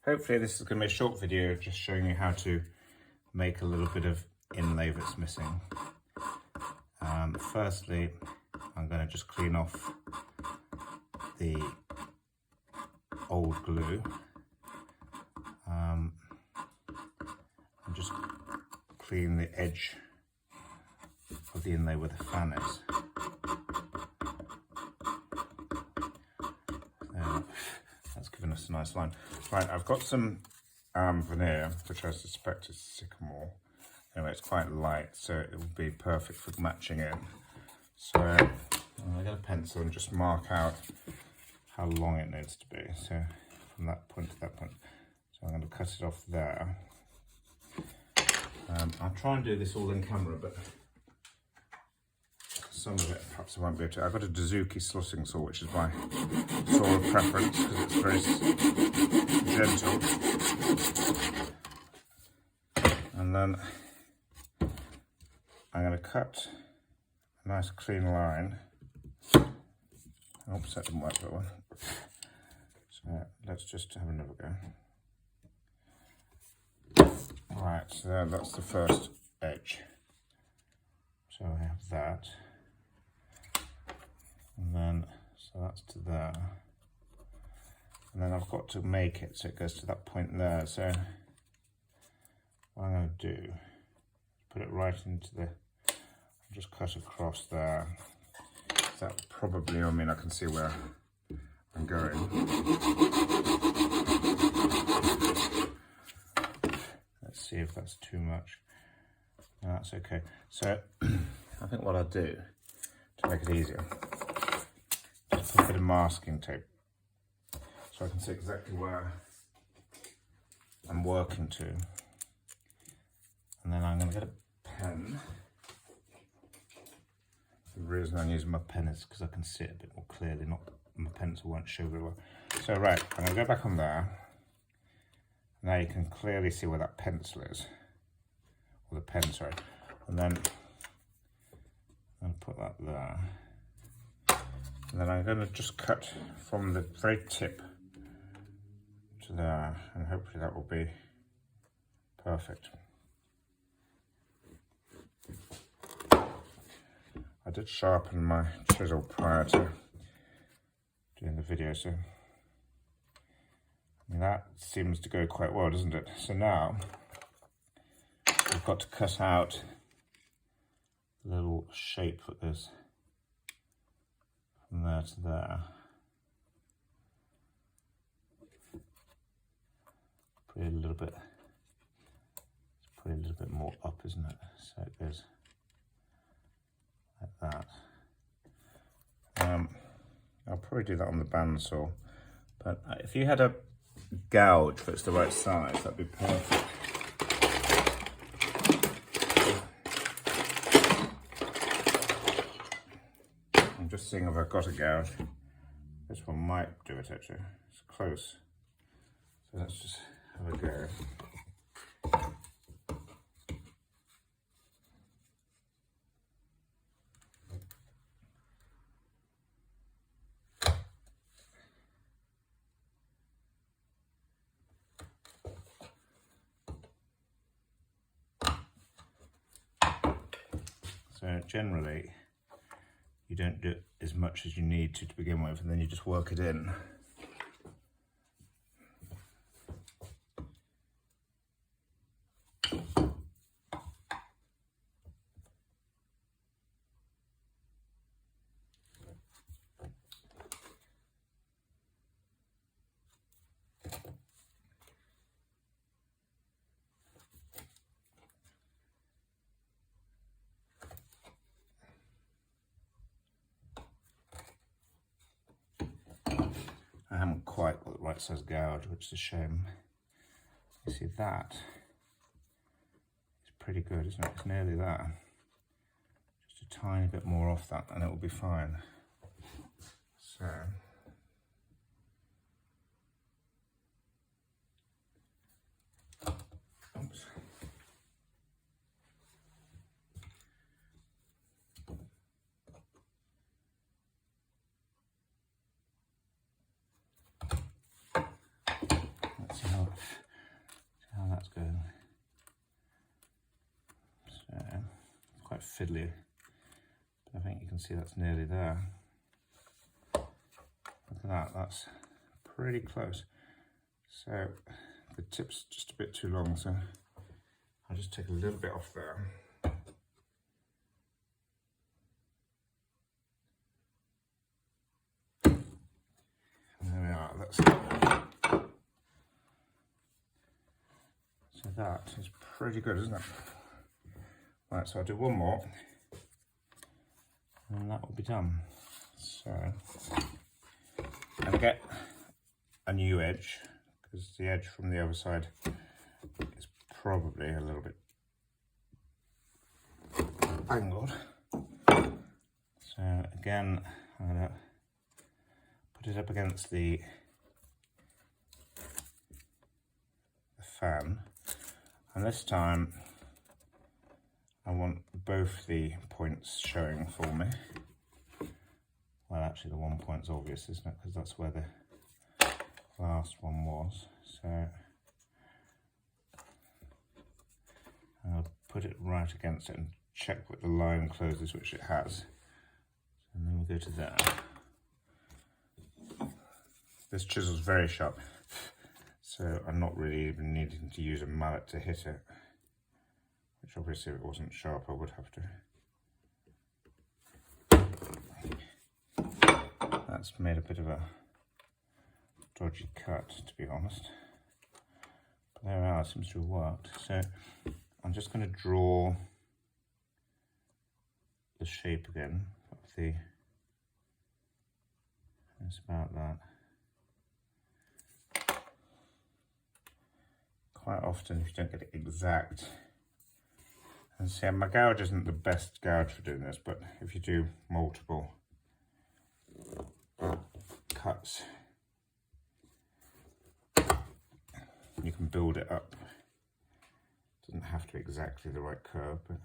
hopefully this is going to be a short video just showing you how to make a little bit of inlay that's missing. Firstly, I'm going to just clean off the old glue and just clean the edge of the inlay where the fan is. That's given us a nice line. Right, I've got some veneer, which I suspect is sycamore. Anyway, it's quite light, so it will be perfect for matching in. So I get a pencil and just mark out how long it needs to be. So from that point to that point. So I'm going to cut it off there. I'll try and do this all in camera, but some of it perhaps I won't be able to. I've got a Dazuki slotting saw, which is my saw of preference because it's very gentle. And then I'm going to cut a nice clean line. Oops, that didn't work that one. So let's just have another go. Right, so that's the first edge. So I have that. And then, so that's to there. And then I've got to make it so it goes to that point there. So what I'm going to do is put it right into the, just cut across there. That probably, I mean, I can see where I'm going. Let's see if that's too much. No, that's okay. So I think what I'll do to make it easier, just put a bit of masking tape so I can see exactly where I'm working to. And then I'm going to get a pen. The reason I'm using my pen is because I can see it a bit more clearly, not my pencil won't show very well. So right, I'm going to go back on there. Now you can clearly see where that pencil is, or the pen, sorry. And then I'll put that there. And then I'm going to just cut from the very tip to there, and hopefully that will be perfect. I did sharpen my chisel prior to doing the video, so I mean, that seems to go quite well, doesn't it? So now we've got to cut out the little shape that goes from there to there. Put it a little bit. It's probably a little bit more up, isn't it? So it goes like that. I'll probably do that on the bandsaw, but if you had a gouge that's the right size, that'd be perfect. I'm just seeing if I've got a gouge. This one might do it actually. It's close. So let's just have a go. So generally, you don't do as much as you need to begin with, and then you just work it in. I haven't quite got the right size gouge, which is a shame. You see that? It's pretty good, isn't it? It's nearly there. Just a tiny bit more off that and it will be fine. So oops. Let's see how quite fiddly, but I think you can see that's nearly there. Look at that, that's pretty close. So the tip's just a bit too long, so I'll just take a little bit off there. And there we are, so that is pretty good, isn't it? Right, so I'll do one more, and that will be done. So I'm going to get a new edge, because the edge from the other side is probably a little bit angled. So again, I'm going to put it up against the fan, and this time I want both the points showing for me. Well, actually the one point's obvious, isn't it? Because that's where the last one was. So I'll put it right against it and check that the line closes, which it has. And then we'll go to there. This chisel's very sharp, so I'm not really even needing to use a mallet to hit it. Which obviously if it wasn't sharp I would have to. That's made a bit of a dodgy cut, to be honest. But there we are, it seems to have worked. So I'm just going to draw the shape again of the, it's about that. Quite often if you don't get it exact, and see, my gouge isn't the best gouge for doing this, but if you do multiple cuts, you can build it up. It doesn't have to be exactly the right curve, but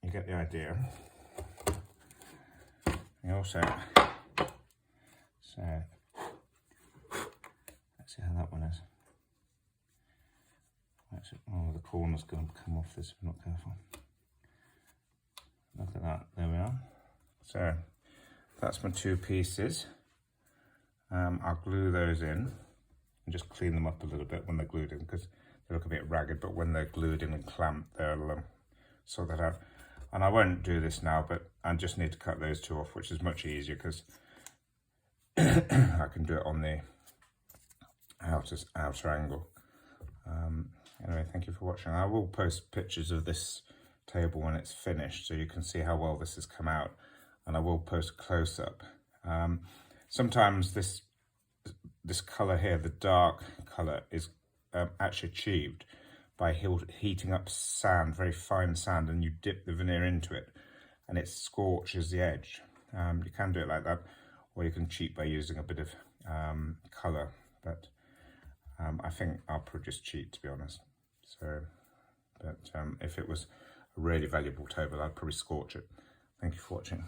you get the idea. You also, so let's see how that one is. Actually, oh, the corner's going to come off this if we're not careful. Look at that, there we are. So that's my two pieces. I'll glue those in and just clean them up a little bit when they're glued in, because they look a bit ragged, but when they're glued in and clamped, they'll sort that out. And I won't do this now, but I just need to cut those two off, which is much easier because I can do it on the outer angle. Anyway, thank you for watching. I will post pictures of this table when it's finished, so you can see how well this has come out, and I will post a close-up. Sometimes this colour here, the dark colour, is actually achieved by heating up sand, very fine sand, and you dip the veneer into it and it scorches the edge. You can do it like that, or you can cheat by using a bit of colour, but I think I'll probably just cheat, to be honest. So, but if it was a really valuable table, I'd probably scorch it. Thank you for watching.